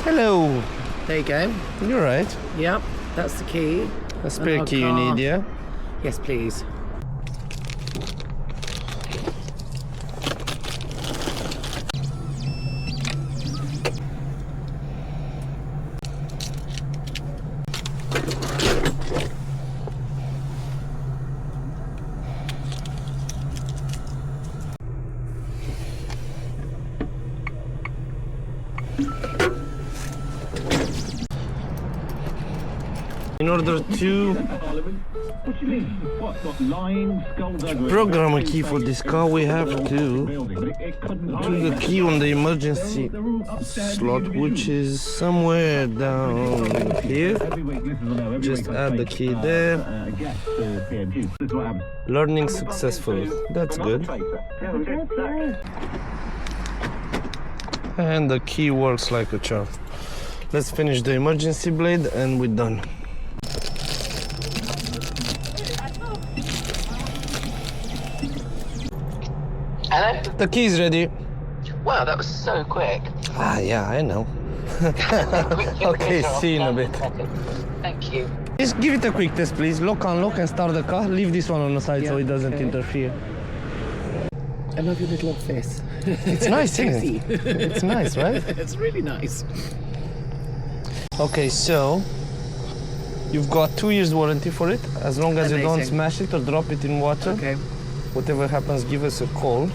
Hello. There you go. You're right. Yep, that's the key. A spare key you need, yeah? Yes, please. In order to program a key for this car, we have to do the key on the emergency slot, which is somewhere down here. Just add the key there. Learning successful. That's good. And the key works like a charm. Let's finish the emergency blade and we're done. Hello? The key is ready. Wow, that was so quick. Ah, yeah, I know. Okay, see you in a bit. Thank you. Just give it a quick test, please. Lock, unlock, and start the car. Leave this one on the side so it doesn't interfere. I love your little face. It's nice, isn't it? It's nice, right? It's really nice. Okay, so you've got 2 years warranty for it. As long as you don't Amazing. smash it or drop it in water. Okay. Whatever happens, give us a call.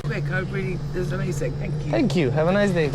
Quick, I really, this is amazing. Thank you. Thank you. Have a nice day.